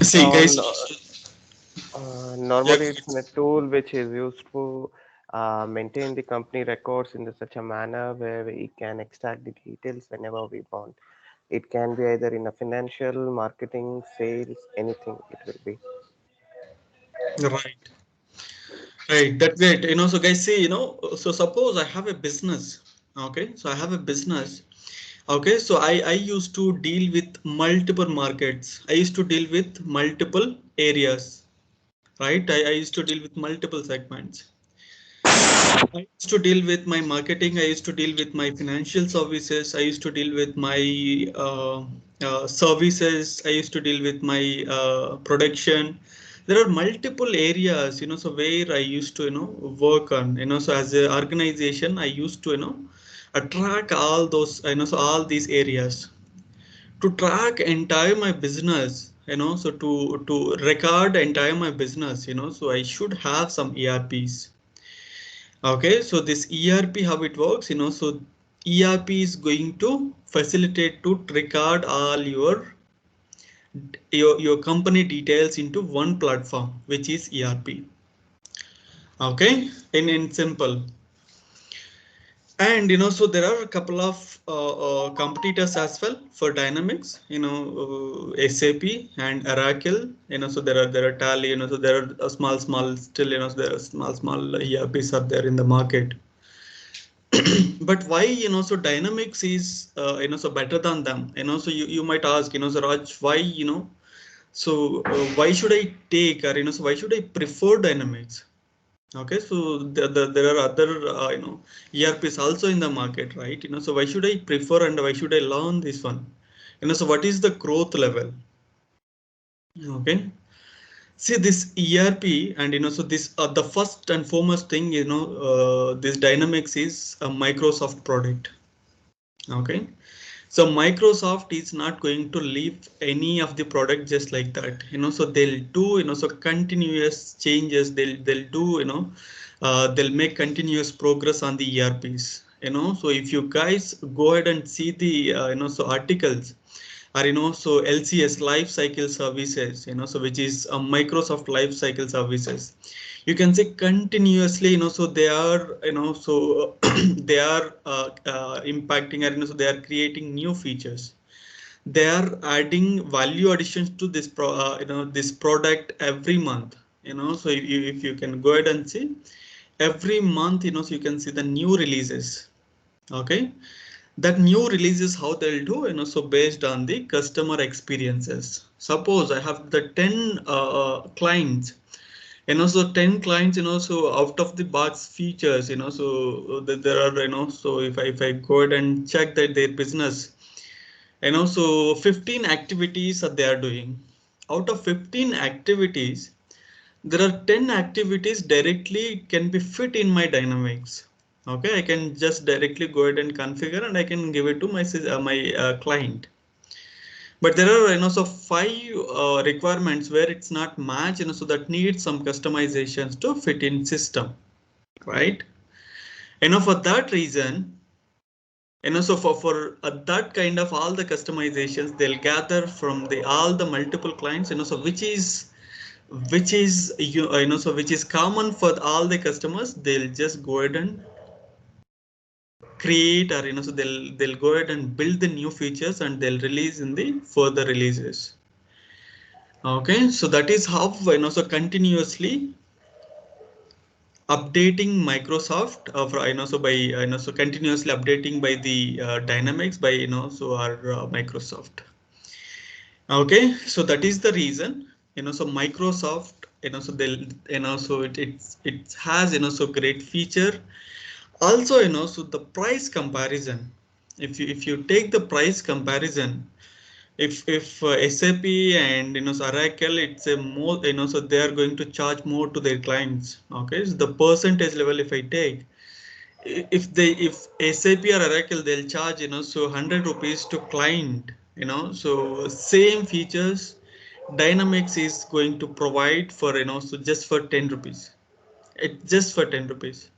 See, guys. Yeah. Normally, it's a tool which is used to maintain the company records in such a manner where we can extract the details whenever we want. It can be either in a financial, marketing, sales, anything it will be. Right. Right. That's it. So guys, see, so suppose I have a business. Okay. So I have a business. Okay. So I used to deal with multiple markets. I used to deal with multiple areas. Right. I used to deal with multiple segments. I used to deal with my marketing. I used to deal with my financial services. I used to deal with my services. I used to deal with my production. There are multiple areas, so where I used to, work on, so as an organization, I used to, track all those, so all these areas to track entire my business, so to record entire my business, so I should have some ERPs. Okay, so this ERP, how it works, so ERP is going to facilitate to record all your company details into one platform, which is ERP. Okay, in simple. And so there are a couple of competitors as well for Dynamics, SAP and Oracle, so there are Tally, so there are small still, so there are small ERPs are there in the market. But why, so Dynamics is so better than them, so you might ask, so Raj, why, so why should I take, or so why should I prefer Dynamics? Okay, so there are other ERPs also in the market, right? So why should I prefer and why should I learn this one? So what is the growth level? Okay, see this ERP, and so this the first and foremost thing, this Dynamics is a Microsoft product. Okay, so Microsoft is not going to leave any of the product just like that, so they'll do, so continuous changes, they'll do, they'll make continuous progress on the ERPs, so if you guys go ahead and see the, so articles, or so LCS life cycle services, so which is a Microsoft life cycle services, you can say continuously, so they are, so they are impacting, or so they are creating new features, they are adding value additions to this this product every month, so if you can go ahead and see every month, so you can see the new releases. Okay, that new releases, how they'll do, so based on the customer experiences. Suppose I have the 10 clients, so 10 clients, so out of the box features, so there are, so if I go ahead and check that their business, so 15 activities that they are doing. Out of 15 activities, there are 10 activities directly can be fit in my Dynamics. Okay, I can just directly go ahead and configure and I can give it to my client. But there are, so 5 requirements where it's not matched, so that needs some customizations to fit in system, right? For that reason, so for that kind of all the customizations, they'll gather from the all the multiple clients, so which is so which is common for all the customers, they'll just go ahead and create, or so they'll go ahead and build the new features and they'll release in the further releases. Okay, so that is how, so continuously updating Microsoft, so by, so continuously updating by the Dynamics by, so our Microsoft. Okay, so that is the reason, so Microsoft, so they'll, so it has, so great feature. Also, so the price comparison, if you take the price comparison, if SAP and, so Oracle, it's a more, so they are going to charge more to their clients. Okay, so the percentage level, if I take, if SAP or Oracle, they'll charge, so 100 rupees to client, so same features Dynamics is going to provide for, so just for 10 rupees. It just for 10 rupees.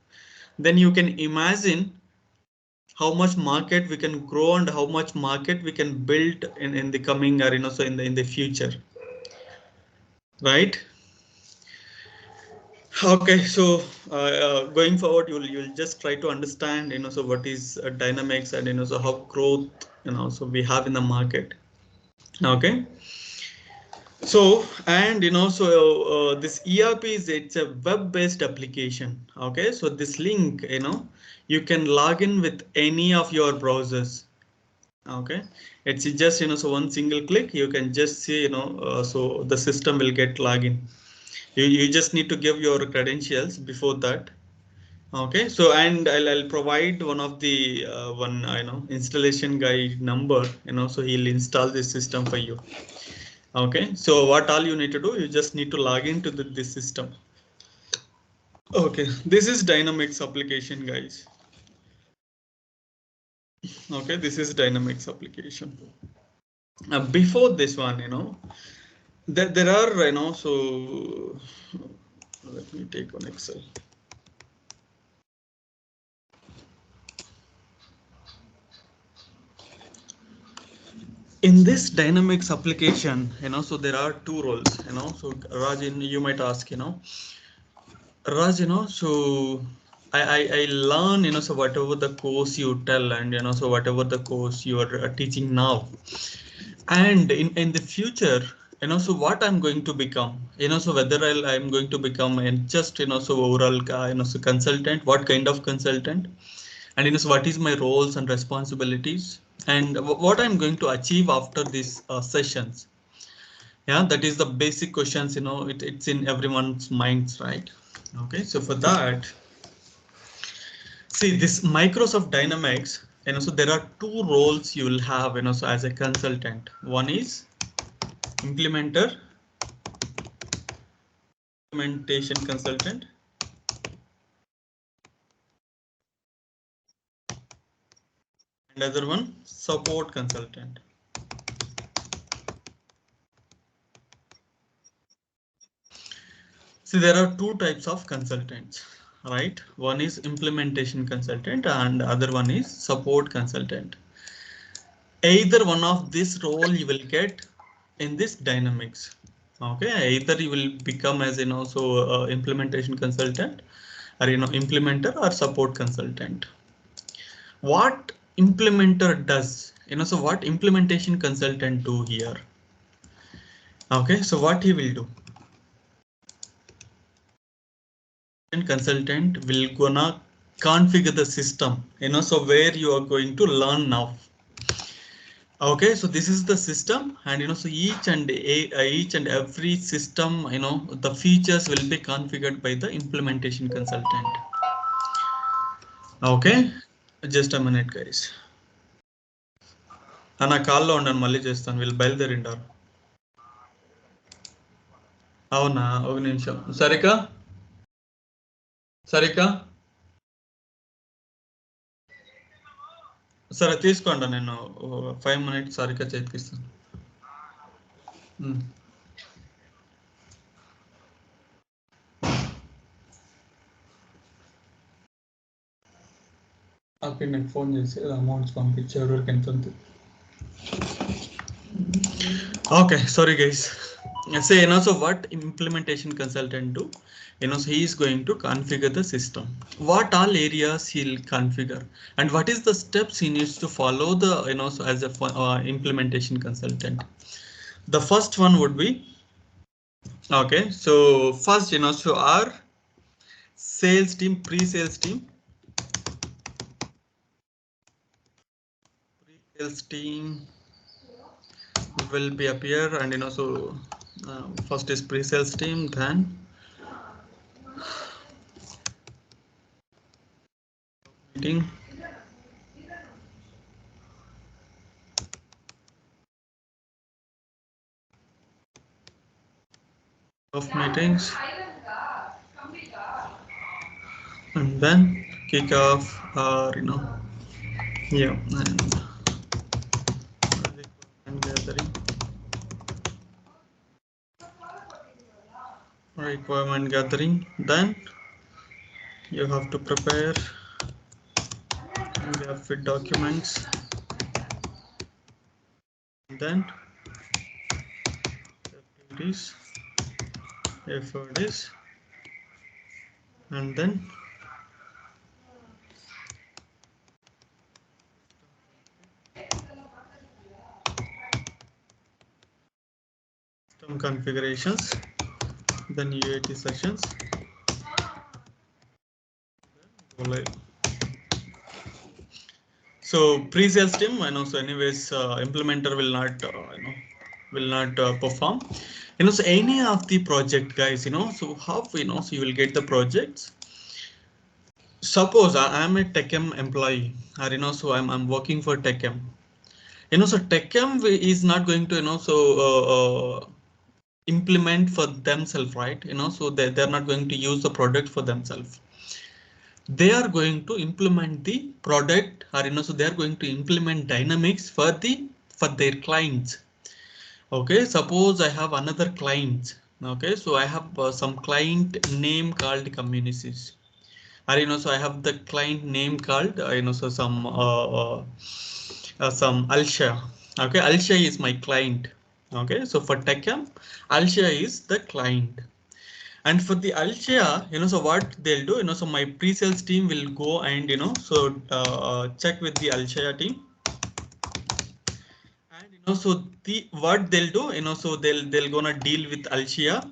Then you can imagine how much market we can grow and how much market we can build in the coming, or so in the future. right? Okay, so going forward, you'll just try to understand, so what is dynamics, and so how growth, so we have in the market. Okay, so and this ERP it's a web-based application. Okay, so this link, you can log in with any of your browsers. Okay, it's just so one single click you can just see, so the system will get login. You just need to give your credentials before that. Okay, so and I'll provide one of the installation guide number, so he'll install this system for you. Okay, so what all you need to do, you just need to log into this system. Okay, this is Dynamics application, guys. Okay, this is Dynamics application. Before this one, there are, so let me take on Excel. In this Dynamics application, so there are two roles, so Raj, you might ask, Raj, so I learn, so whatever the course you tell, and so whatever the course you are teaching now, and in the future, so what I'm going to become, so whether I'm going to become just so overall so consultant, what kind of consultant, and so what is my roles and responsibilities, and what I'm going to achieve after these sessions. Yeah, that is the basic questions, it's in everyone's minds, right? Okay, so for that, see this Microsoft Dynamics, so there are two roles you will have, so as a consultant. One is implementation consultant, and other one support consultant. See, there are two types of consultants, right? One is implementation consultant and other one is support consultant. Either one of this role you will get in this Dynamics. Okay, either you will become as so implementation consultant, or implementer or support consultant. What implementer does, so what implementation consultant do here? Okay, so what he will do, and consultant will gonna configure the system, so where you are going to learn now. Okay, so this is the system, and so each and every system, the features will be configured by the implementation consultant. Okay, just a minute, guys. నా కాల్లో ఉన్నాను, మళ్ళీ చేస్తాను, వీళ్ళు బయలుదేరిండారు. అవునా, ఒక నిమిషం. సరికా సరికా సరే తీసుకోండి, నేను 5 minutes సరికా చేతికిస్తాను. అక్కడ నాకు ఫోన్ చేసి అమౌంట్స్ పంపించారు ఎంత ఉంది. Okay, sorry guys. Say, so what implementation consultant do? So he is going to configure the system. What all areas he'll configure, and what is the steps he needs to follow the, so as a implementation consultant. The first one would be, okay, so first, so our sales team, pre-sales team will be appear, and so first is pre-sales team, then meeting, of meetings, and then kick off, yeah, and gathering, requirement gathering. Then you have to prepare and you have fit documents, and then activities, effort is, and then system configurations, then UAT sessions, go live. So pre-sales team, I know. So anyways, implementer will not, will not perform. So any of the project guys, so how, so you will get the projects. Suppose I am a TechM employee, or so I'm working for TechM. So TechM is not going to, implement for themselves, right? So they're not going to use the product for themselves. They are going to implement the product, or so they are going to implement Dynamics for their clients. Okay, suppose I have another client. Okay, so I have some client name called Communities, or so I have the client name called so some Alsha. Okay, Alsha is my client. Okay, so for TechM, Alsha is the client. And for the Alshia, so what they'll do, so my pre-sales team will go and, so check with the Alshia team. And, so what they'll do, so they'll gonna deal with Alshia.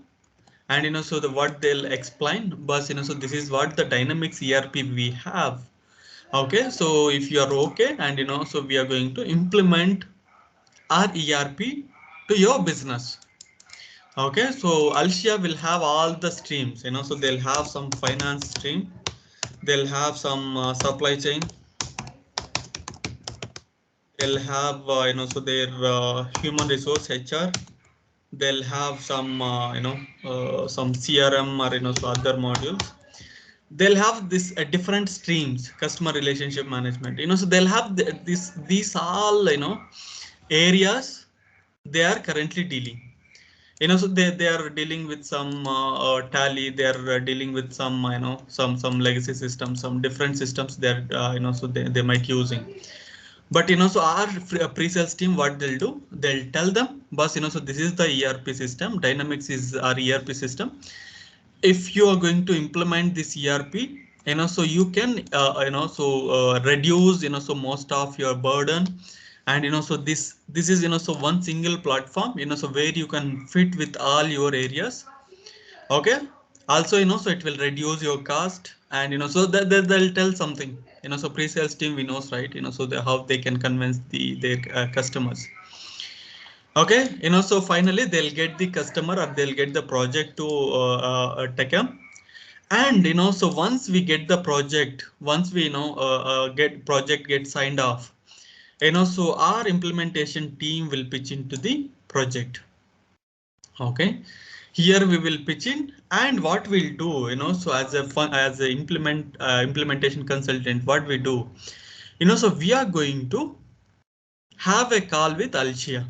And, so what they'll explain, but, so this is what the Dynamics ERP we have. Okay, so if you are okay, and, so we are going to implement our ERP to your business. Okay, so Alshia will have all the streams, so they'll have some finance stream, they'll have some supply chain, they'll have so their human resource HR, they'll have some some CRM, or so other modules. They'll have this different streams, customer relationship management, so they'll have these all areas they are currently dealing. So they are dealing with some tally, they are dealing with some some legacy systems, some different systems they're so they might using. But so our pre-sales team, what they'll do, they'll tell them, boss, so this is the ERP system, Dynamics is our ERP system. If you are going to implement this ERP, so you can so reduce so most of your burden. And so this is so one single platform, so where you can fit with all your areas. Okay, also so it will reduce your cost. And so that they'll tell something, so pre-sales team we knows, right? So how they can convince their customers. Okay, so finally they'll get the customer, or they'll get the project to TechM. And so once we get the project, once we get signed off, so our implementation team will pitch into the project. Okay, here we will pitch in, and what we'll do, so as a implementation consultant, what we do, so we are going to have a call with Alshia.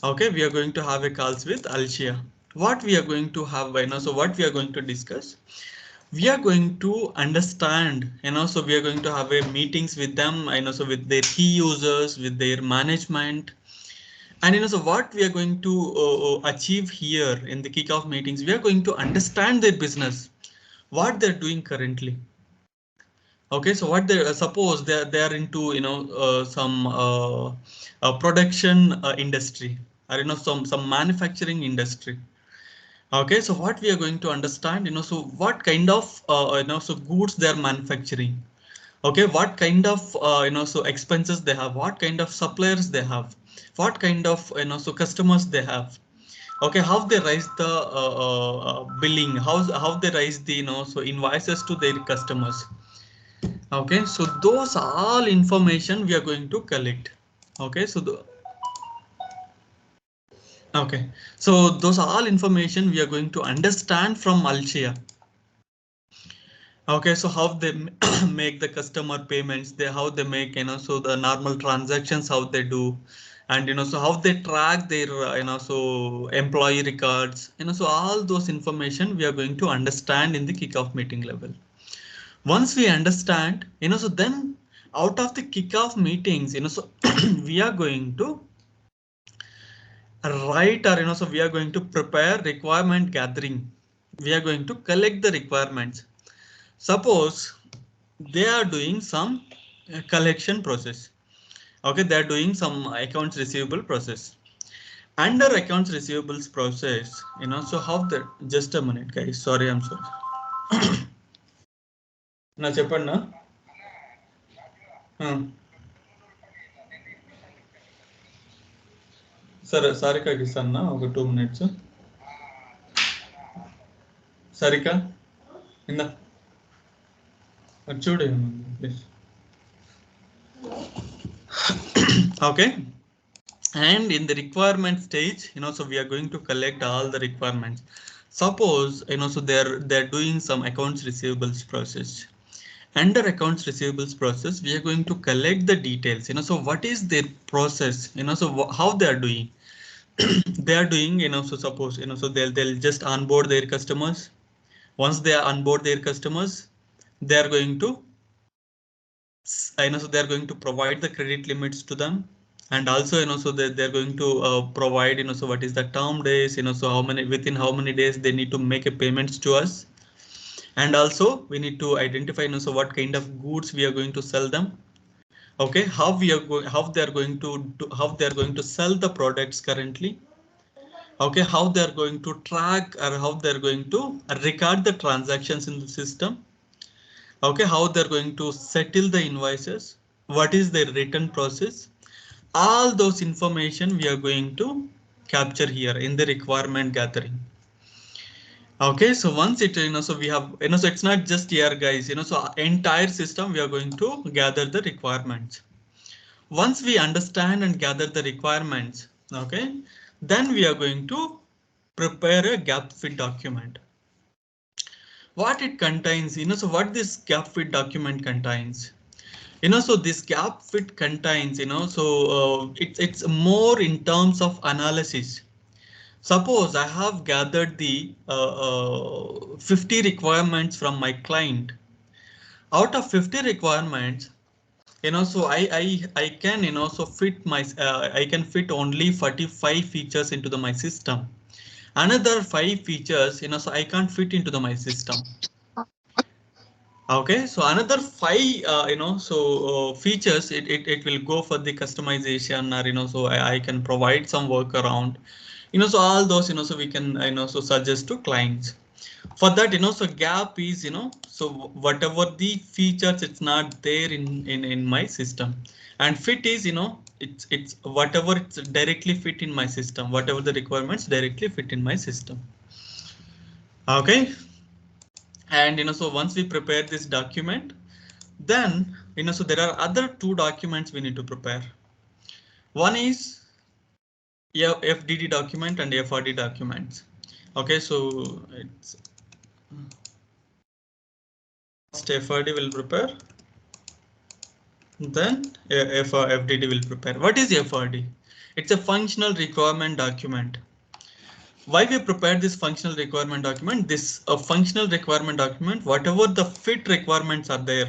Okay, we are going to have a calls with Alshia. What we are going to have, so what we are going to discuss, we are going to understand, so we are going to have a meetings with them, so with their key users, with their management. And so what we are going to achieve here in the kickoff meetings, we are going to understand their business, what they're doing currently. Okay, so what they suppose they are into some production industry, or some manufacturing industry. Okay, so what we are going to understand, so what kind of so goods they are manufacturing. Okay, what kind of so expenses they have, what kind of suppliers they have, what kind of so customers they have. Okay, how they raise the billing, how they raise the so invoices to their customers. Okay, so those all information we are going to collect. Okay, so so those all information we are going to understand from Alshia. Okay, so how they make the customer payments, how they make so the normal transactions, how they do. And so how they track their so employee records, so all those information we are going to understand in the kickoff meeting level. Once we understand, so then out of the kickoff meetings, so we are going to write, or so we are going to prepare requirement gathering. We are going to collect the requirements. Suppose they are doing some collection process. Okay, they are doing some accounts receivable process. Under accounts receivables process, so how the, just a minute guys, sorry, I'm sorry. నా చెప్పండి. సరే సారికాకి ఇస్తాను ఒక 2 minutes. Sarika ఇందా చూడు please. Okay, and in the requirement stage, so we are going to collect all the requirements. Suppose so they're doing some accounts receivables process. Under accounts receivables process, we are going to collect the details, so what is their process, so how they are doing. They are doing, so suppose, so they'll just onboard their customers. Once they are onboard their customers, they are going to, so they are going to provide the credit limits to them. And also, so they're going to provide, so what is the term days, so how many, within how many days they need to make a payments to us. And also we need to identify, so what kind of goods we are going to sell them. Okay, how we are going, how they are going to do, how they are going to sell the products currently. Okay, how they are going to track, or how they are going to record the transactions in the system. Okay, how they're going to settle the invoices, what is their return process. All those information we are going to capture here in the requirement gathering. Okay, so once it, so we have, so it's not just here guys, so entire system we are going to gather the requirements. Once we understand and gather the requirements, okay, then we are going to prepare a gap fit document. What it contains, so what this gap fit document contains, so this gap fit contains, so it's more in terms of analysis. Suppose I have gathered the 50 requirements from my client. Out of 50 requirements, so I can, so fit my, I can fit only 45 features into my system. Another 5 features, so I can't fit into my system. Okay, so another 5, so features, it will go for the customization, or so I can provide some workaround, so all those, so we can, so suggest to clients. For that, so gap is, so whatever the features it's not there in my system. And fit is, it's whatever it's directly fit in my system, whatever the requirements directly fit in my system. Okay. And so once we prepare this document, then so there are other 2 documents we need to prepare. One is FDD document and FRD documents. Okay, so it's first FRD will prepare, then FDD will prepare. What is FRD? It's a functional requirement document. Why we prepared this functional requirement document? This functional requirement document, whatever the fit requirements are there,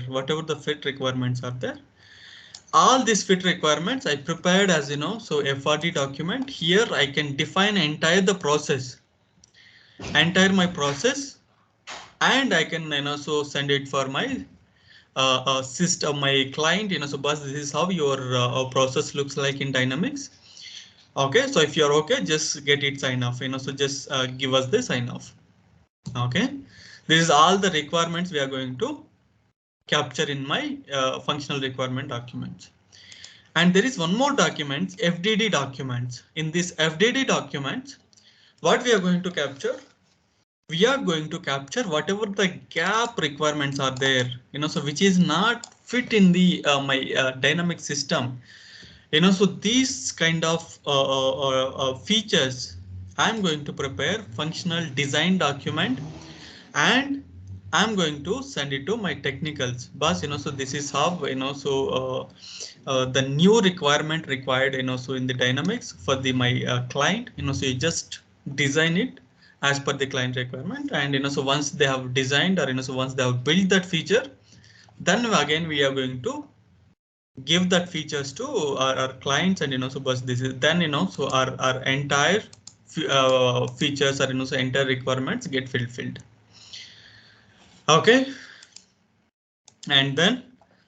all these fit requirements I prepared as, so FRD document. Here I can define entire the process, entire my process, and I can, so send it for my system, my client, so boss, this is how your process looks like in Dynamics. Okay, so if you're okay, just get it sign off, so just give us the sign off. Okay, this is all the requirements we are going to capture in my functional requirement documents. And there is one more document, FDD documents. In this FDD documents, what we are going to capture? We are going to capture whatever the gap requirements are there, so which is not fit in the my dynamic system. So these kind of features, I'm going to prepare functional design document, and I'm going to send it to my technicals. But so this is how, so the new requirement required, so in the Dynamics for the my client, so you just design it as per the client requirement. And so once they have designed, or so once they have built that feature, then again we are going to give that features to our clients, and so but this is then so our entire features or so entire requirements get fulfilled. Okay, and then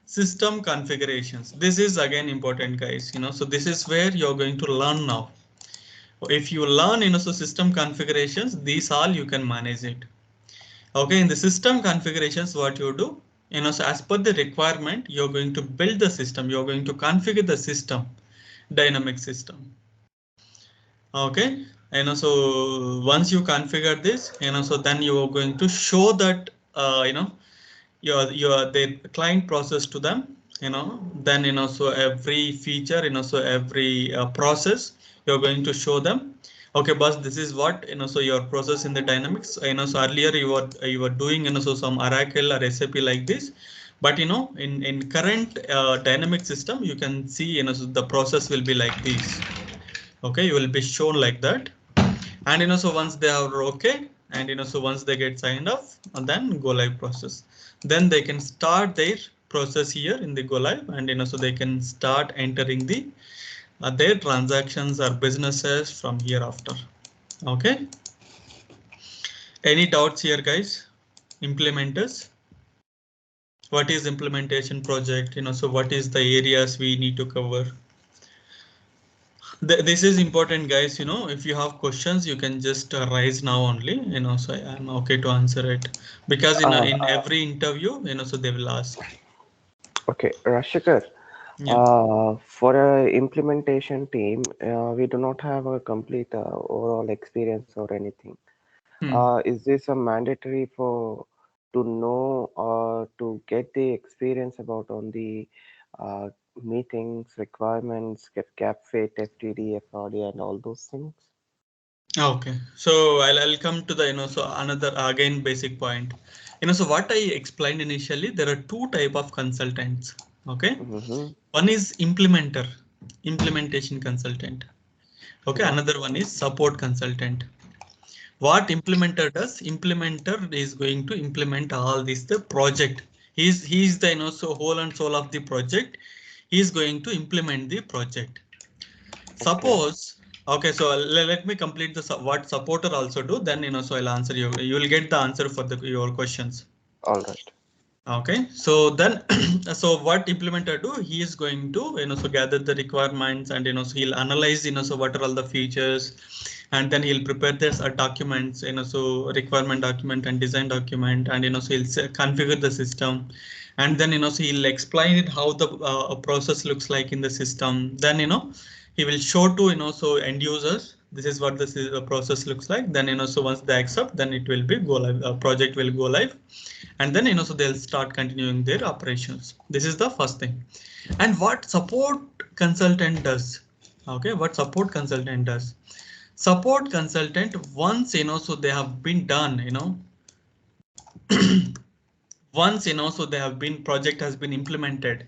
system configurations. This is again important, guys. So this is where you're going to learn now. If you learn so system configurations, these all you can manage it. Okay, in the system configurations, what you do, so as per the requirement, you're going to build the system, you're going to configure the system, dynamic system. Okay, so once you configure this, so then you are going to show that, your the client process to them, then, so every feature, so every process, you're going to show them. Okay, boss, this is what, so your process in the dynamics, so earlier you were doing, so some Oracle or SAP like this, but, in current dynamic system, you can see, so the process will be like this. Okay, you will be shown like that. And, so once they are okay, and, so once they get signed off, and then go live process, then they can start their process here in the go live, and, so they can start entering the their transactions or businesses from here after. Okay, any doubts here, guys? Implementers, what is implementation project? So what is the areas we need to cover? This is important, guys. If you have questions, you can just raise now only, so I'm okay to answer it, because in every interview, so they will ask. Okay, Rashikar, Yeah. for a implementation team, we do not have a complete overall experience or anything. Is this a mandatory for to know or to get the experience about on the uh, meetings, requirements, gap fit, FTD, FRD, and all those things? Okay, so I'll come to the, so another again basic point. So what I explained initially, there are two type of consultants. Okay, one is implementation consultant. Okay, another one is support consultant. What implementer does, implementer is going to implement all this, the project. He's the, so whole and soul of the project. He's going to implement the project. Suppose, okay, so let me complete the what supporter also do, then, so I'll answer you. You will get the answer for your questions. All right. Okay, so then, so what implementer do? He is going to, so gather the requirements, and, so he'll analyze, so what are all the features, and then he'll prepare this documents, so requirement document and design document, and, so he'll configure the system, and then, so he'll explain it how the process looks like in the system. Then, he will show to, so end users, this is what this process looks like. Then, so once they accept, then it will be go live, project will go live, and then, so they'll start continuing their operations. This is the first thing. And what support consultant does? Okay, what support consultant does? Support consultant, once, so they have been done, once, so they have been, project has been implemented.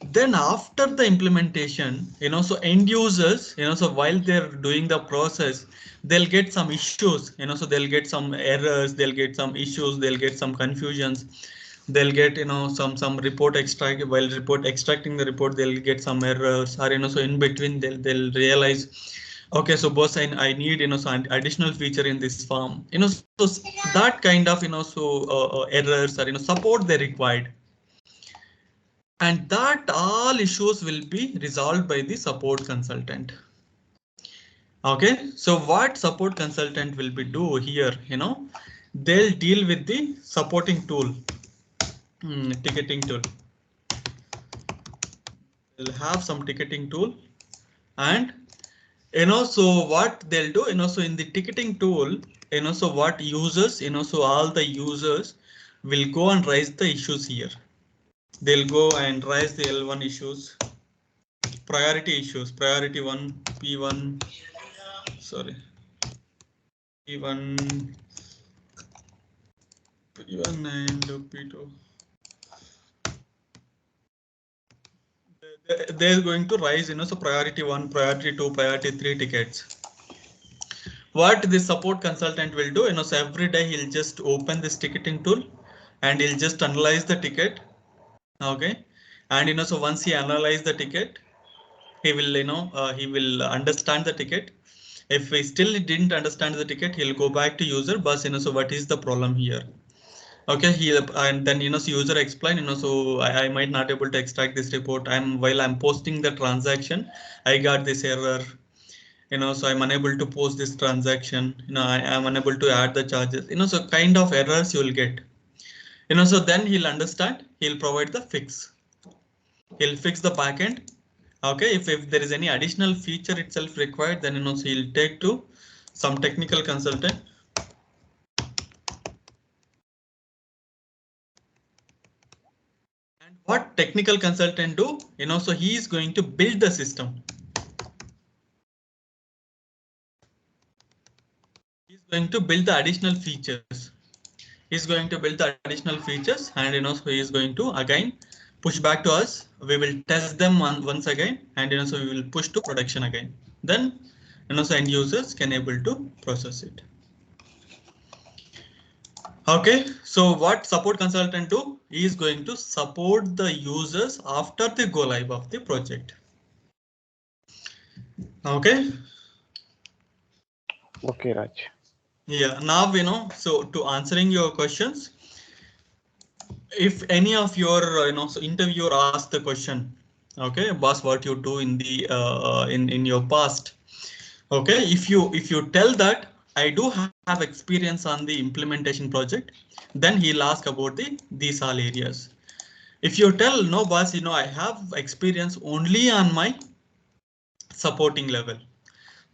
Then after the implementation, so end users, so while they're doing the process, they'll get some issues, so they'll get some errors, they'll get some issues, they'll get some confusions, they'll get, some report extract, while report extracting the report, they'll get some errors, or, so in between they'll realize, okay, so boss, I need, some additional feature in this form, so that kind of, so errors, or, support they required. And that all issues will be resolved by the support consultant. Okay, so what support consultant will be do here, they'll deal with the supporting tool, ticketing tool. They'll have some ticketing tool, and, so what they'll do, so in the ticketing tool, so what users, so all the users will go and raise the issues here. They'll go and raise the L1 issues, priority issues, priority 1, P1, sorry, P1, P1 and P2. They're going to rise, so priority 1, priority 2, priority 3 tickets. What this support consultant will do, so every day he'll just open this ticketing tool, and he'll just analyze the ticket. Okay, And so once he analyze the ticket, he will he will understand the ticket. If he still didn't understand the ticket, he'll go back to user, but so what is the problem here? Okay, and then so user explain, so I might not able to extract this report. While I'm posting the transaction, I got this error, so I'm unable to post this transaction, I am unable to add the charges, so kind of errors you will get, so then he'll understand, he'll provide the fix, he'll fix the backend. Okay, if there is any additional feature itself required, then so he'll take to some technical consultant. And what technical consultant do, so he is going to build the system. He's going to build the additional features. He's going to build the additional features, and so he is going to again push back to us. We will test them once again, and so we will push to production again. Then so end users can able to process it. Okay, so what support consultant do? He is going to support the users after the go live of the project. Okay. Okay, Raj. Yeah, now so to answering your questions, if any of your so interviewer asks the question, okay, boss, what you do in the in your past, okay, if you tell that I do have experience on the implementation project, then he'll ask about these all areas. If you tell no, boss, I have experience only on my supporting level,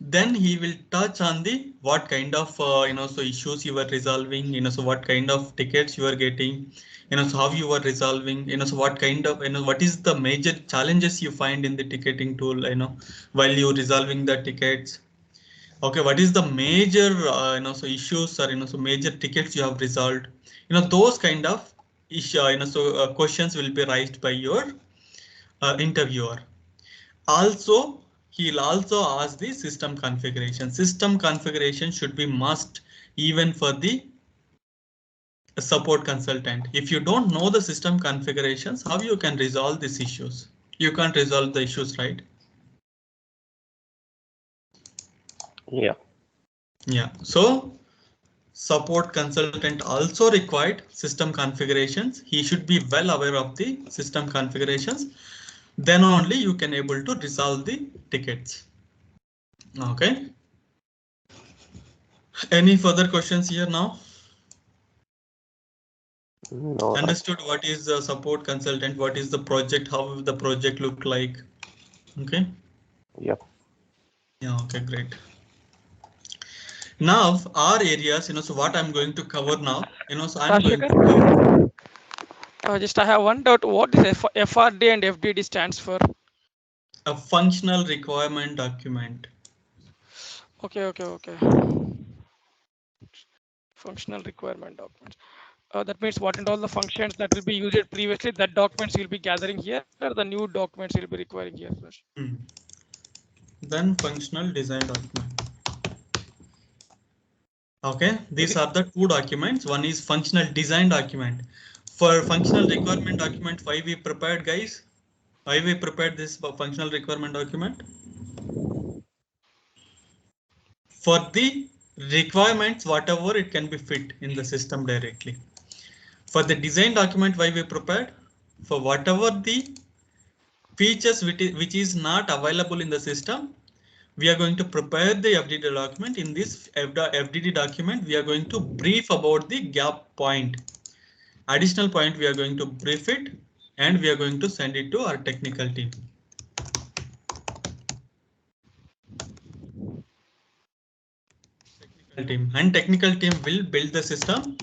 then he will touch on the what kind of so issues you are resolving, so what kind of tickets you are getting, so how you are resolving, so what kind of what is the major challenges you find in the ticketing tool, while you resolving the tickets. Okay, what is the major so issues, or so major tickets you have resolved, those kind of issue, so questions will be raised by your interviewer. Also, he'll also ask the system configuration. System configuration should be must even for the support consultant. If you don't know the system configurations, how you can resolve these issues? You can't resolve the issues, right? Yeah. Yeah. So support consultant also required system configurations. He should be well aware of the system configurations. Then only you can able to resolve the tickets. Okay. Any further questions here now? No, Understood what is the support consultant, what is the project, how will the project look like? Okay. Yep. Yeah, okay, great. Now our areas, so what I'm going to cover now, so I'm going to cover. Just I have one doubt. What is FRD and FDD stands for? A functional requirement document. Okay. Functional requirement documents. That means what and all the functions that will be used previously, that documents you'll be gathering here, or the new documents you'll be requiring here first. Then functional design document. Okay, these are the two documents. One is functional design document. For functional requirement document, why we prepared, guys? Why we prepared this functional requirement document? For the requirements, whatever it can be fit in the system directly. For the design document, why we prepared? For whatever the features which is not available in the system, we are going to prepare the FDD document. In this FDD document, we are going to brief about the gap point. Additional point, we are going to brief it, and we are going to send it to our technical team. Technical team will build the system.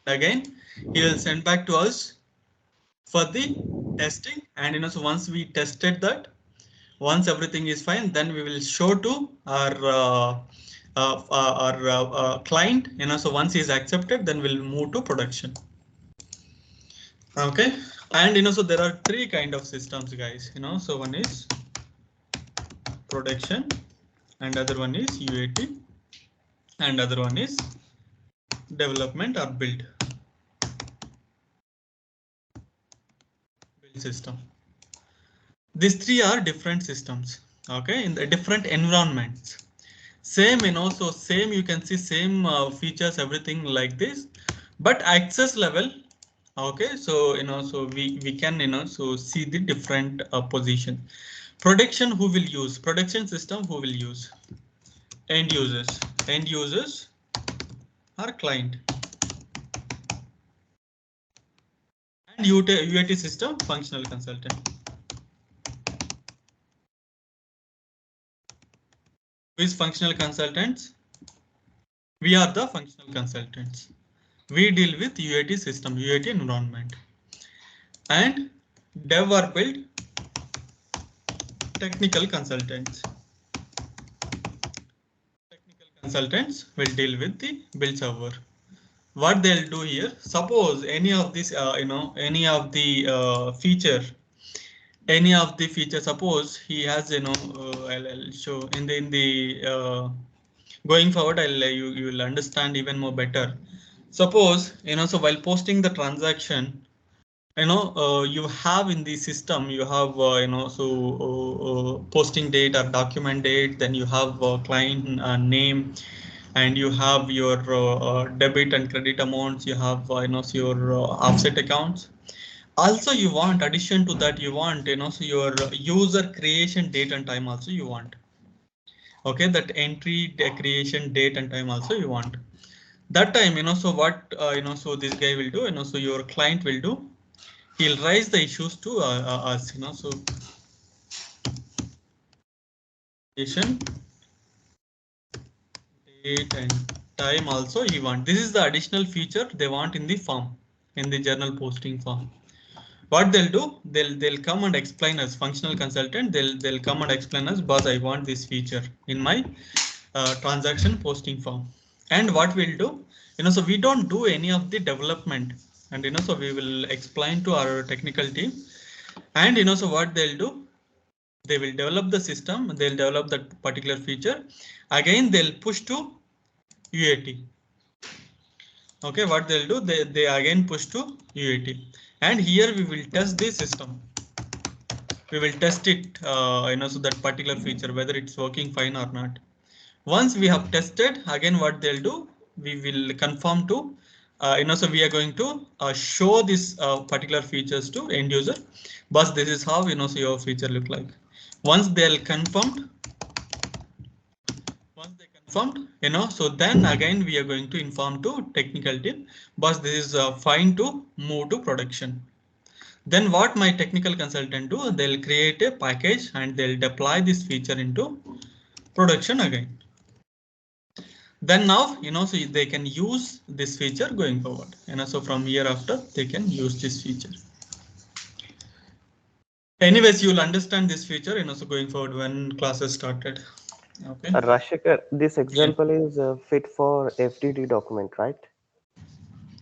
Again, he will send back to us for the testing, and so once we tested that, once everything is fine, then we will show to our client, so once he is accepted, then we'll move to production. Okay, and so there are three kind of systems, guys, so one is production, and other one is UAT, and other one is development or build. system. These three are different systems, okay, in the different environments. Same, so same, you can see same features, everything like this, but access level, okay, so so we can so see the different position. Production, who will use production system, who will use end users are client, and UAT system functional consultant. Who is functional consultants? We are the functional consultants. We deal with UAT system, UAT environment. And dev or build technical consultants. Technical consultants will deal with the build server. What they'll do here, suppose any of this, any of the feature, suppose he has, I'll show in the going forward, you will understand even more better. Suppose, so while posting the transaction, you have in the system, you have, posting date or document date, then you have client name, and you have your debit and credit amounts, you have, so your offset accounts. Also, you want, addition to that, you want, so your user creation date and time also you want. Okay, that entry creation date and time also you want. That time, so what, so this guy will do, so your client will do, he'll raise the issues to us, so creation date and time also you want. This is the additional feature they want in the form, in the journal posting form. What they'll do, they'll come and explain us, functional consultant, they'll come and explain us, boss, I want this feature in my transaction posting form. And what we'll do, so we don't do any of the development, and so we will explain to our technical team. And so what they'll do, they will develop the system, they'll develop that particular feature. Again, they'll push to UAT. Okay, what they'll do, they again push to UAT. And here we will test the system. We will test it, so that particular feature, whether it's working fine or not. Once we have tested, again what they'll do, we will confirm to, so we are going to show this particular features to end user. But this is how, so your feature look like. Once they'll confirmed, so then again we are going to inform to technical team, but this is fine to move to production. Then what my technical consultant do, they'll create a package and they'll deploy this feature into production again. Then now, so they can use this feature going forward. So from here after they can use this feature. Anyways, you'll understand this feature, so going forward when classes started. Okay. Rashikar, this example is fit for FDD document, right?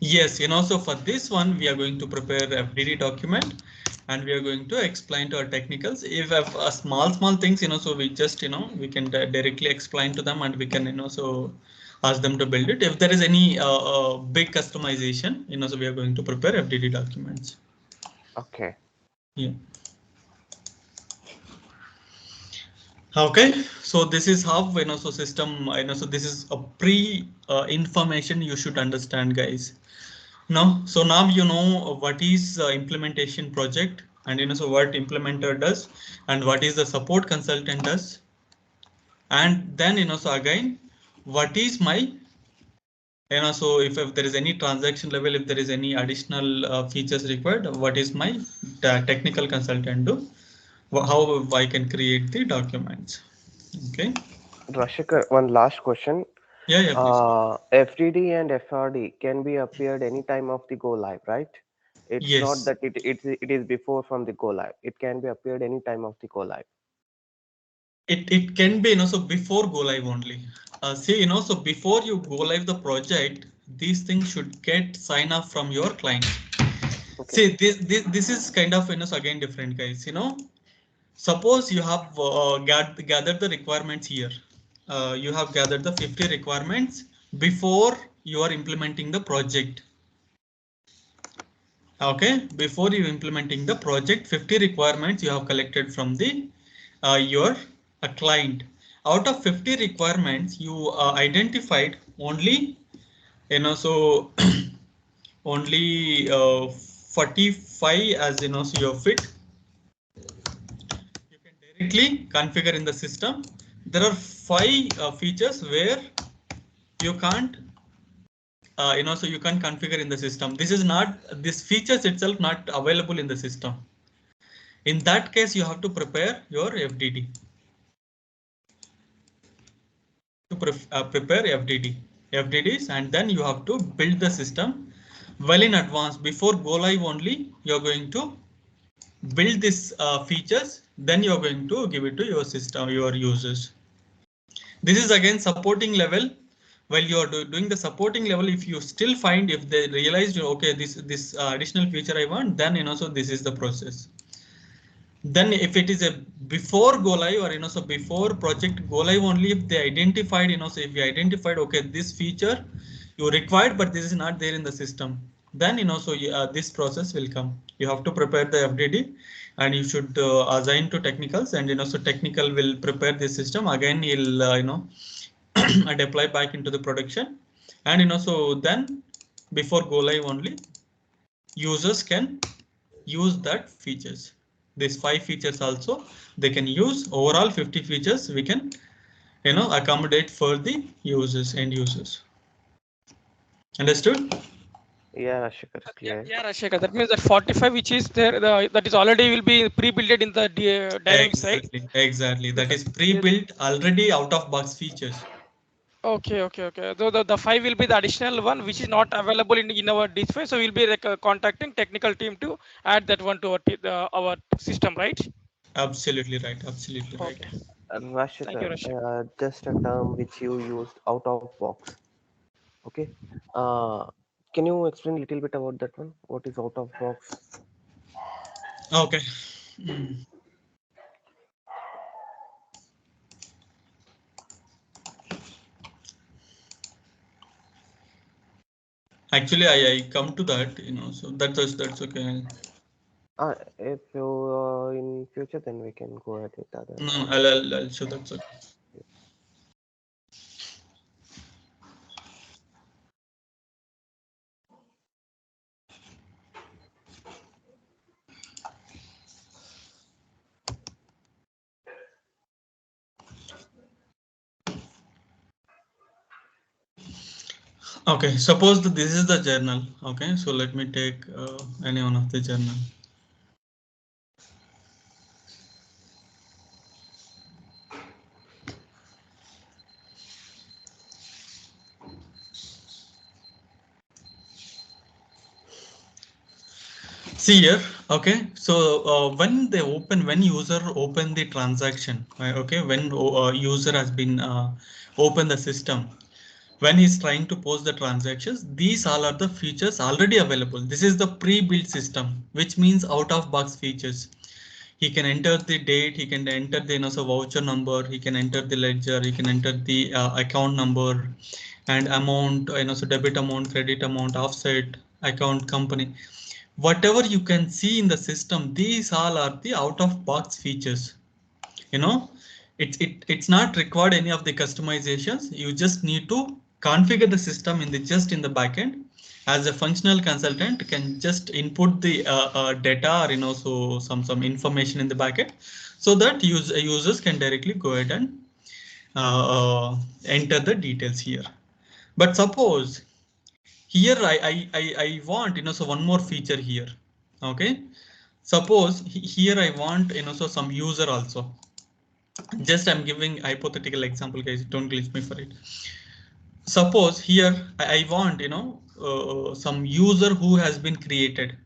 Yes, so for this one, we are going to prepare FDD document and we are going to explain to our technicals. If a small things, so we just, we can directly explain to them and we can, so ask them to build it. If there is any big customization, so we are going to prepare FDD documents. Okay. Yeah. Okay, so this is how, so system, so this is a pre information you should understand, guys. No, so now you know what is implementation project, and so what implementer does and what is the support consultant does. And then, so again, what is my, so if there is any transaction level, if there is any additional features required, what is my technical consultant do, how I can create the documents. Okay. Rashikar, one last question. Yeah, please. FDD and FRD can be appeared any time of the go live, right? It's Yes. not that it is before from the go live. It can be appeared any time of the go live. It can be, so before go live only. See, so before you go live the project, these things should get sign off from your client. Okay. See, this is kind of, so again different, guys. Suppose you have gathered the requirements here. You have gathered the 50 requirements before you are implementing the project. Okay, before you implementing the project, 50 requirements you have collected from the your client. Out of 50 requirements, you identified only, so only 45 as so your fit. You can directly configure in the system. There are 5 features where you can't so you can configure in the system. This is not, this features itself not available in the system. In that case, you have to prepare your FDD. To prepare FDDs, and then you have to build the system well in advance. Before go live only, you're going to build these features, then you're going to give it to your system, your users. This is again supporting level. While you are doing the supporting level, if you still find, if they realized, okay, this additional feature I want, then so this is the process. Then if it is a before go live, or so before project go live only, if they identified, so if you identified, okay, this feature you required, but this is not there in the system, then so this process will come. You have to prepare the FDD, and you should assign to technicals, and so technical will prepare the system. Again, he'll deploy back into the production, and so then before go live only, users can use that features. These 5 features also they can use. Overall 50 features we can accommodate for the users, end users. Understood? Yeah, Rashikar, clear. Yeah, Rashika. That means that 45 which is there, that is already will be pre-built in the dynamic side. Exactly. That is pre-built already out of box features. Okay. So the 5 will be the additional one which is not available in our display. So we'll be contacting technical team to add that one to our system, right? Absolutely right. Absolutely right. Okay. Thank you, Rashikar, Rashika. just a term which you used, out of box. Okay. Uh, can you explain a little bit about that one? What is out of box? Okay. Actually, I come to that, so that's okay. If you in future, then we can go ahead with other. No, I'll show that's okay. Okay, suppose that this is the journal. Okay, so let me take any one of the journal. See here, okay. So when user open the transaction, right, okay, when user has been open the system, when he's trying to post the transactions, these all are the features already available. This is the pre-built system, which means out of box features. He can enter the date, he can enter the so voucher number, he can enter the ledger, he can enter the account number and amount, so debit amount, credit amount, offset, account, company. Whatever you can see in the system, these all are the out of box features. you know it's not required any of the customizations. You just need to configure the system in the backend. As a functional consultant can just input the data, or so some information in the backend, so that users can directly go ahead and enter the details here. But suppose here I want so one more feature here. Okay, suppose here I want so some user also. Just I'm giving hypothetical example, guys, don't glitch me for it. Suppose here I want some user who has been created,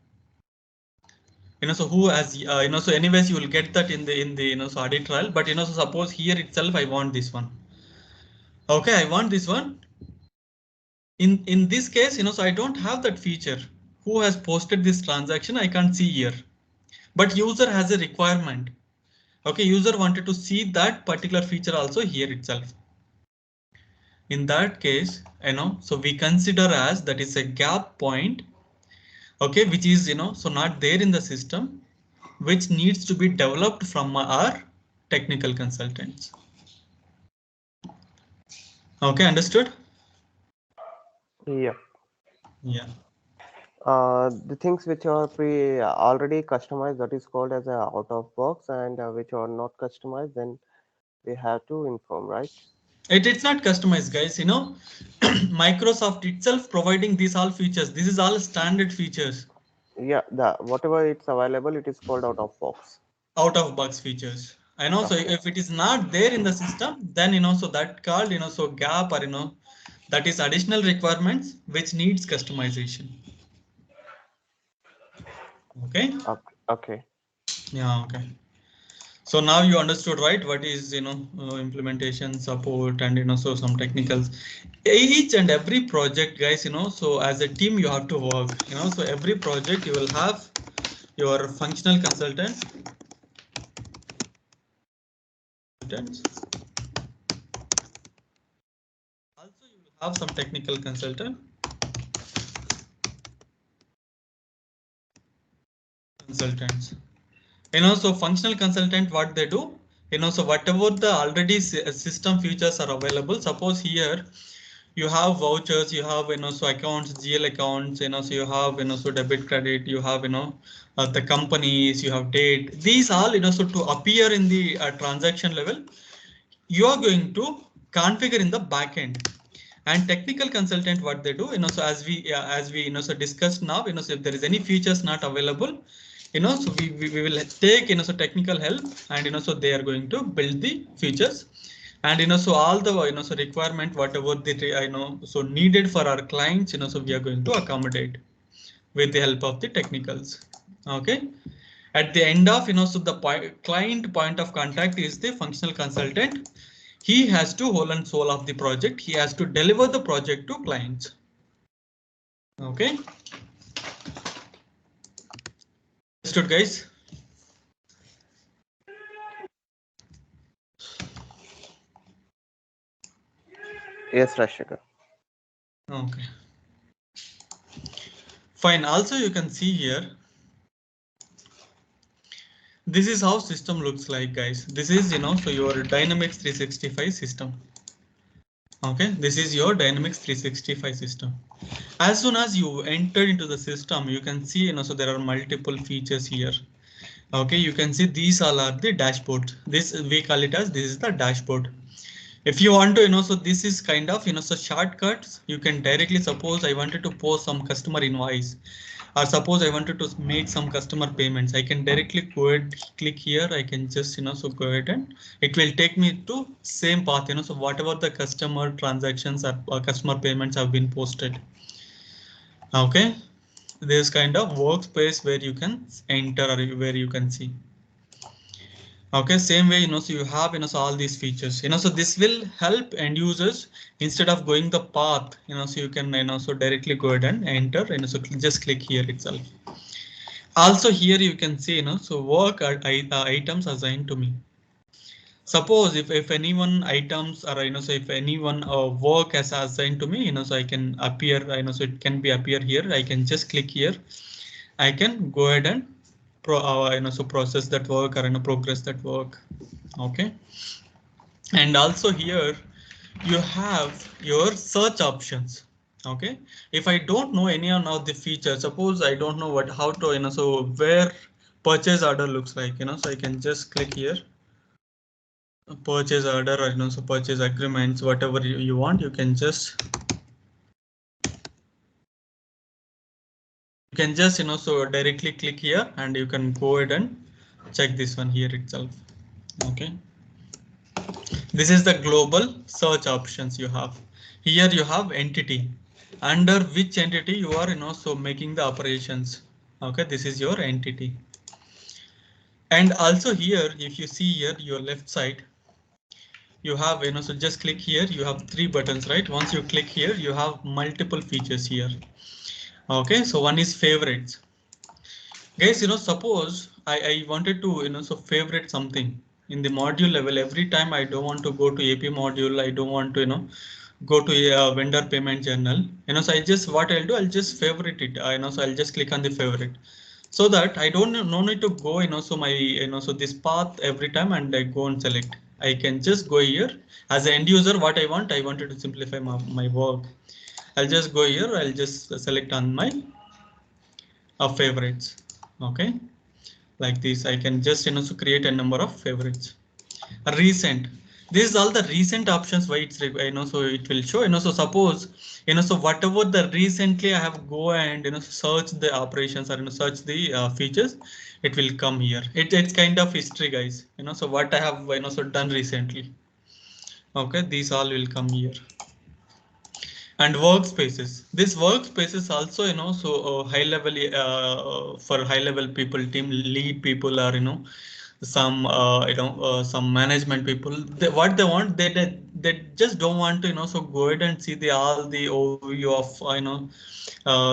so who has so anyways you will get that in the so audit trial. But so suppose here itself I want this one. Okay, I want this one. In this case, so I don't have that feature. Who has posted this transaction, I can't see here, but user has a requirement. Okay, user wanted to see that particular feature also here itself. In that case, so we consider as that is a gap point. okay, which is, so not there in the system, which needs to be developed from our technical consultants. Okay, understood? Yeah. Yeah. The things which are already customized, that is called as a out of box, and which are not customized, then we have to inform, right? It's not customized, guys. Microsoft itself providing these all features. This is all standard features, Yeah, the whatever it's available, it is called out of box. out of box features. I know. So Okay. if it is not there in the system, then so that called so gap, or that is additional requirements which needs customization. Okay. Okay. Okay. Yeah. Okay. So now you understood, right? What is implementation, support, and so some technicals. Each and every project, guys. So as a team, you have to work. So every project you will have your functional consultants. Also, you will have some technical consultants. So functional consultant, what they do, so whatever the already system features are available. Suppose here you have vouchers, you have so accounts, GL accounts, so you have so debit credit, you have the companies, you have date. These all so to appear in the transaction level, you are going to configure in the backend. And technical consultant, what they do, so as we so discussed now, so if there is any features not available, so we will take so technical help, and so they are going to build the features. And so all the so requirement, whatever the so needed for our clients, so we are going to accommodate with the help of the technicals. Okay. At the end of so the client point of contact is the functional consultant. He has to whole and soul of the project. He has to deliver the project to clients. Okay. Understood, guys? Yes, Rashika. Okay. Fine. Also, you can see here. This is how system looks like, guys. This is so your Dynamics 365 system. Okay, this is your Dynamics 365 system. As soon as you enter into the system, you can see so there are multiple features here. Okay, you can see these all are the dashboard. This we call it as this is the dashboard. If you want to so this is kind of so shortcuts. You can directly, suppose I wanted to post some customer invoice, or suppose I wanted to make some customer payments, I can directly go ahead, click here. I can just so go ahead, and it will take me to same path, so whatever the customer transactions or customer payments have been posted. Okay, this kind of workspace where you can enter, or where you can see. Okay, same way, so you have so all these features, so this will help end users instead of going the path, so you can so directly go ahead and enter, so just click here itself. Also here you can see so work items assigned to me. Suppose if anyone items, or so if anyone work as assigned to me, so I can appear, so it can be appear here. I can just click here. I can go ahead and so process that work, or progress that work. Okay. And also here you have your search options. Okay, if I don't know any of the features, suppose I don't know how to so where purchase order looks like, so I can just click here, purchase order, or so purchase agreements, whatever you want. You can just so directly click here, and you can go ahead and check this one here itself. Okay, this is the global search options you have. Here you have entity, under which entity you are so making the operations. Okay, this is your entity. And also here, if you see here your left side, you have so just click here. You have 3 buttons, right? Once you click here, you have multiple features here. Okay, so one is favorites. Guys, suppose I wanted to so favorite something in the module level. Every time I don't want to go to AP module, I don't want to go to a vendor payment journal. So I just, what I'll do, I'll just favorite it. So I'll just click on the favorite, so that I don't no need to go, so my, so this path every time and I go and select. I can just go here as an end user. What I wanted to simplify my work. I'll just go here. I'll just select on my favorites. Okay, like this. I can just so create a number of favorites. Recent. This is all the recent options. Why it's so it will show. So suppose so whatever the recently I have go and search the operations, or search the features, it will come here. It's kind of history, guys. So what I have so done recently. Okay, these all will come here. And workspaces. This workspaces also so high level for high level people, team lead people, or some some management people. What they want, they just don't want to so go ahead and see the all the overview of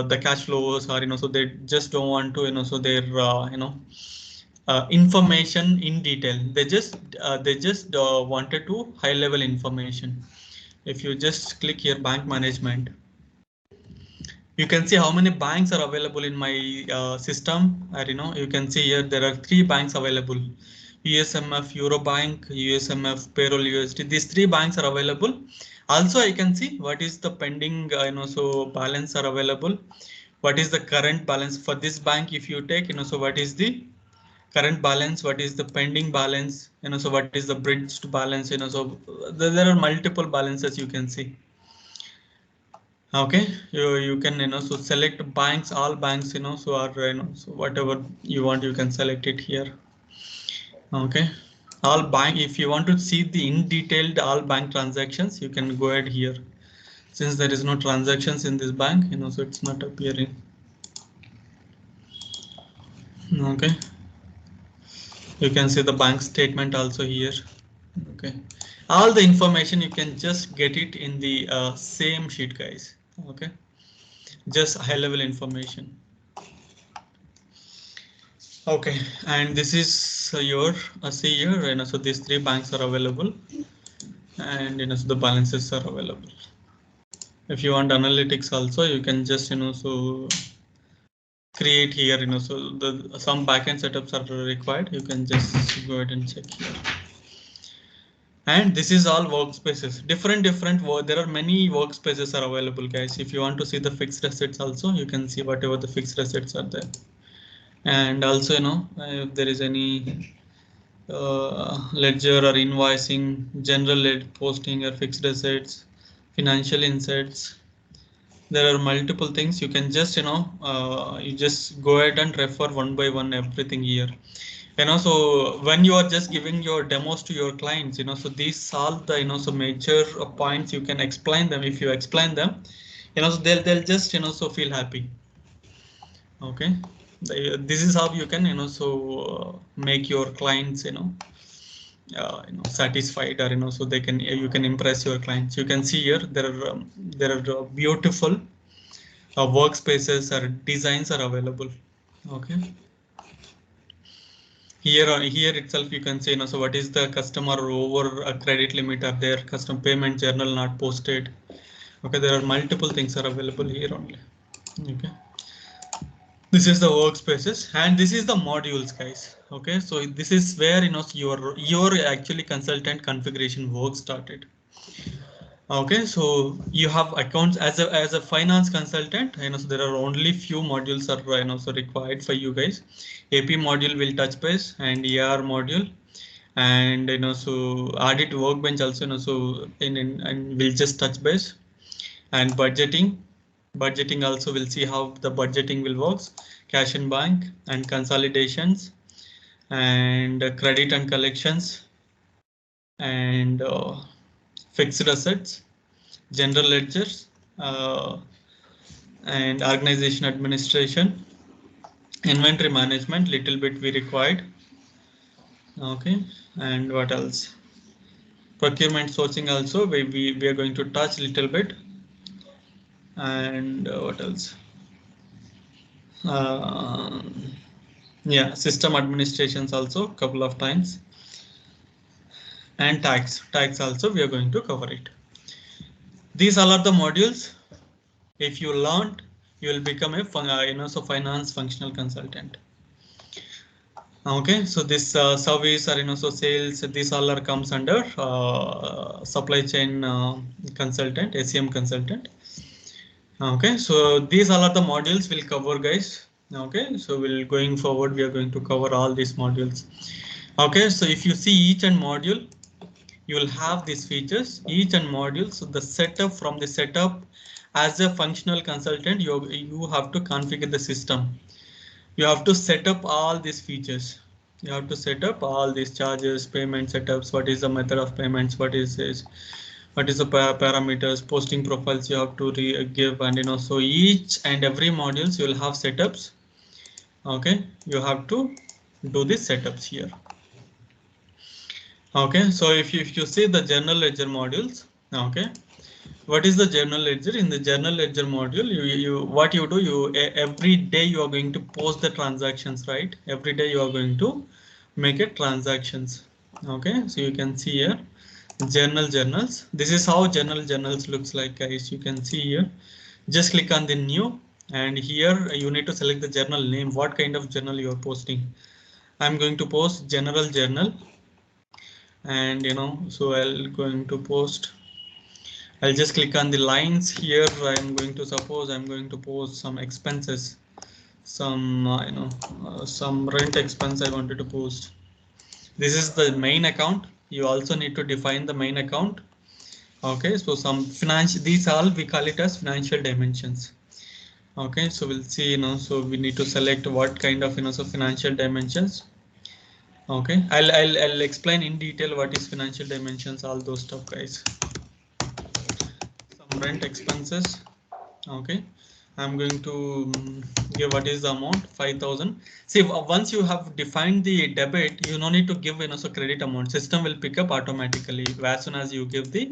the cash flows, or so they just don't want to so their information in detail. They just wanted to high level information. If you just click here, bank management, you can see how many banks are available in my system. Or you can see here there are 3 banks available: USMF, Eurobank, USMF, Payroll USD. These 3 banks are available. Also, I can see what is the pending so balance are available. What is the current balance for this bank? If you take so what is the current balance, what is the pending balance, so what is the bridged balance, so there are multiple balances you can see. Okay, you can so select banks, all banks so are so whatever you want, you can select it here. Okay, all bank, if you want to see the in detailed all bank transactions, you can go ahead here. Since there is no transactions in this bank, so it's not appearing. Okay, you can see the bank statement also here. Okay, all the information you can just get it in the same sheet, guys. Okay, just high level information. Okay, and this is your see here, so these 3 banks are available, and so the balances are available. If you want analytics also, you can just so create here, so the some backend setups are required. You can just go ahead and check here. And this is all workspaces, different there are many workspaces are available, guys. If you want to see the fixed assets also, you can see whatever the fixed assets are there. And also if there is any ledger or invoicing, general posting or fixed assets, financial insights. There are multiple things. You can just you just go ahead and refer one by one everything here. So when you are just giving your demos to your clients, so these all the so major points, you can explain them. If you explain them, so they'll just so feel happy. Okay, this is how you can so make your clients satisfied, or so they can, you can impress your clients. You can see here there are beautiful workspaces or designs are available. Okay, here itself you can see so what is the customer over a credit limit, or their custom payment journal not posted. Okay, there are multiple things are available here only. Okay, this is the workspaces, and this is the modules, guys. Okay, so this is where your actually consultant configuration work started. Okay, so you have accounts as a finance consultant, so there are only few modules are so required for you guys. AP module will touch base, and ER module, and so audit workbench also so and will just touch base. And budgeting also will see how the budgeting will works. Cash in bank and consolidations, and credit and collections, and fixed assets, general ledgers, and organization administration, inventory management, little bit we required. Okay, and what else? Procurement sourcing also we are going to touch little bit. And what else? Yeah, system administrations also couple of times. And tax also we are going to cover it. These all are the modules. If you learned, you will become a finance functional consultant. Okay, so this service or so sales, this all are comes under supply chain consultant, SCM consultant. Okay, so these all are the modules we'll cover, guys. Okay, so we'll going forward, we are going to cover all these modules. Okay, so if you see each and module, you will have these features, each and module. So the setup, from the setup, as a functional consultant, you have to configure the system. You have to set up all these features. You have to set up all these charges, payment setups, what is the method of payments, what is this, what is the parameters, posting profiles you have to give, and so each and every modules you will have setups. Okay, you have to do these setups here. Okay, so if you see the general ledger modules, okay, what is the general ledger? In the general ledger module, what you do, every day you are going to post the transactions, right? Every day you are going to make it transactions. Okay, so you can see here journals. This is how journals looks like, guys. You can see here. Just click on the new, and here you need to select the journal name. What kind of journal you are posting? I'm going to post general journal, and so I'll going to post. I'll just click on the lines here. I'm going to suppose I'm going to post some expenses, some some rent expense I wanted to post. This is the main account. You also need to define the main account. Okay, so some financial, these all we call it as financial dimensions. Okay, so we'll see, so we need to select what kind of so financial dimensions. Okay, I'll explain in detail what is financial dimensions, all those stuff, guys. Some rent expenses. Okay, I'm going to give what is the amount, 5,000. See, once you have defined the debit, you no need to give so credit amount. System will pick up automatically as soon as you give the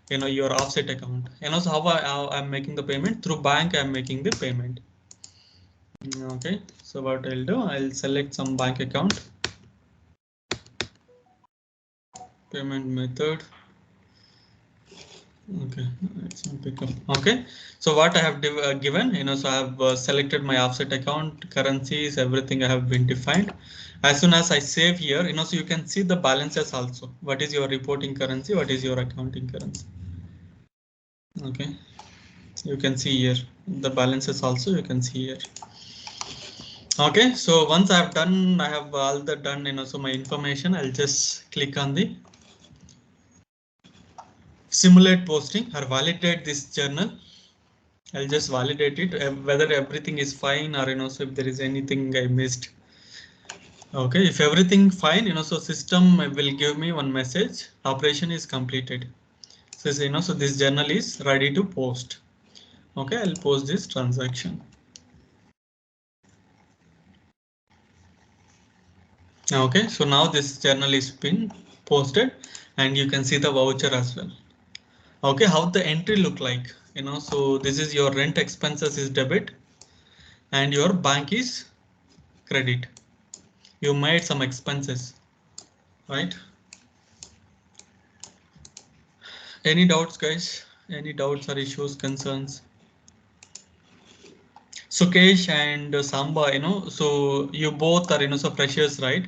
your offset account. So how I'm making the payment through bank, I'm making the payment. Okay, so what I'll do, I'll select some bank account, payment method. Okay, it's not pick up. Okay, so what I have given, so I have selected my offset account, currencies, everything I have been defined. As soon as I save here, so you can see the balances also. What is your reporting currency? What is your accounting currency? Okay, you can see here the balances also. You can see here. Okay, so once I have done, I have all the done, so my information, I'll just click on the simulate posting or validate this journal. I'll just validate it, whether everything is fine or so if there is anything I missed. Okay, if everything fine, so system will give me one message, operation is completed. So so this journal is ready to post. Okay, I'll post this transaction. Okay, so now this journal is been posted, and you can see the voucher as well. Okay, how the entry look like, so this is your rent expenses is debit and your bank is credit. You made some expenses, right? Any doubts, guys? Any doubts or issues, concerns? Sukesh and Samba, so you both are, so freshers, right?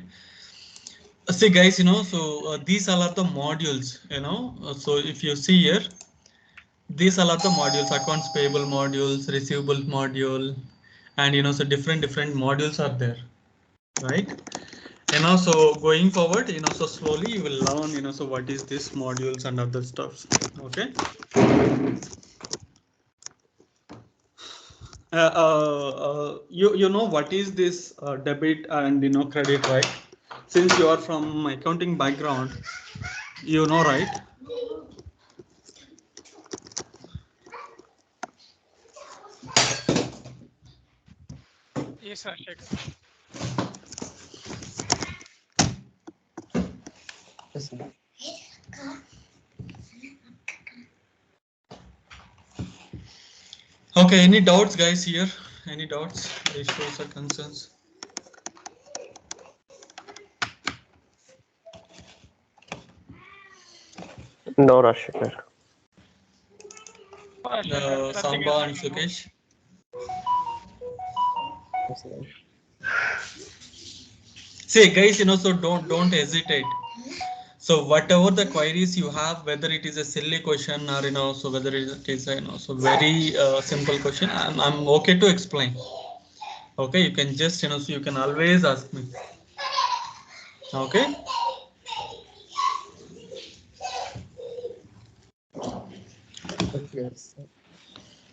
See, guys, so these all are the modules, so if you see here, these all are the modules, accounts payable modules, receivable module, and so different modules are there, right? So going forward, so slowly you will learn, so what is this modules and other stuff. Okay. You know what is this debit and credit, right? Since you are from accounting background, right? Yes, Ashik. Okay, any doubts, guys, here? Any doubts, issues or concerns? No, Rashikar. Samba and Sukesh. See, guys, so don't hesitate. So whatever the queries you have, whether it is a silly question or so whether it is so very simple question, I'm okay to explain. Okay, you can just so you can always ask me. Okay.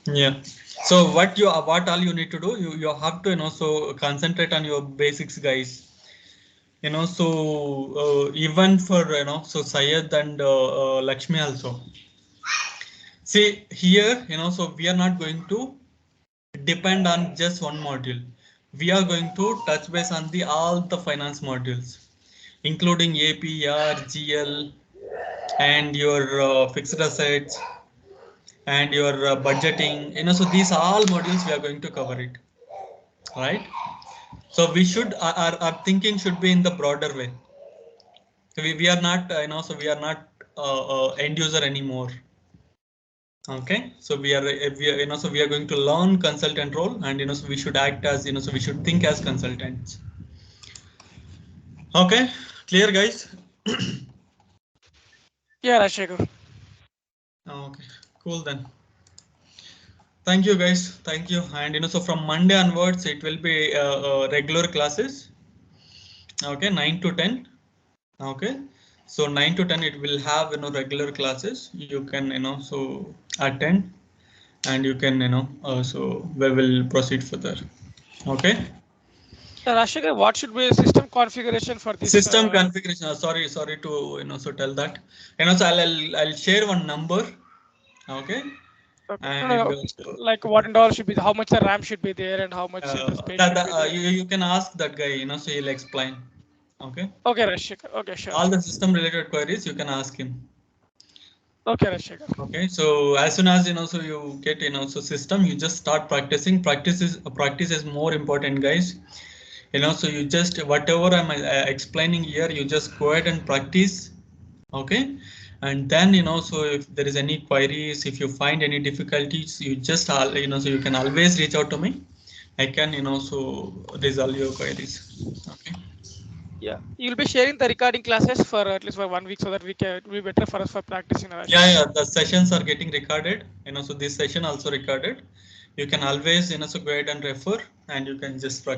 Yeah. So what all you need to do, you have to so concentrate on your basics, guys. So even for so Syed and Lakshmi also. See here, so we are not going to depend on just one module. We are going to touch base on the all the finance modules, including APR, GL, and your fixed assets and your budgeting. So these all modules we are going to cover it, right? So we should our thinking should be in the broader way. We are not so we are not end user anymore. Okay, so we are so we are going to learn consultant role, and so we should act as so we should think as consultants. Okay, clear, guys? Yeah, Rajshekhar. Okay, cool then. Thank you, guys. Thank you. And so from Monday onwards, it will be regular classes. Okay, 9 to 10. Okay, so 9 to 10 it will have regular classes. You can so attend, and you can so we will proceed further. Okay. Rajshekhar, what should be the system configuration for this? System configuration. Sorry to so tell that. So I'll share one number. Okay. Okay. And like what and all should be, how much the RAM should be there and how much the space should be there. you can ask that guy, so he'll explain. Okay. Okay, Rajshekhar. Okay, sure. All the system related queries you can ask him. Okay, Rajshekhar. Okay, so as soon as so you get so system, you just start practicing. Practice is more important, guys. So you just whatever I'm explaining here, you just go ahead and practice. Okay, and then so if there is any queries, if you find any difficulties, you just so you can always reach out to me. I can so resolve your queries. Okay. Yeah, you'll be sharing the recording classes for at least for 1 week so that we can, it will be better for us for practicing. Yeah, the sessions are getting recorded. So this session also recorded. You can always so go ahead and refer, and you can just practice.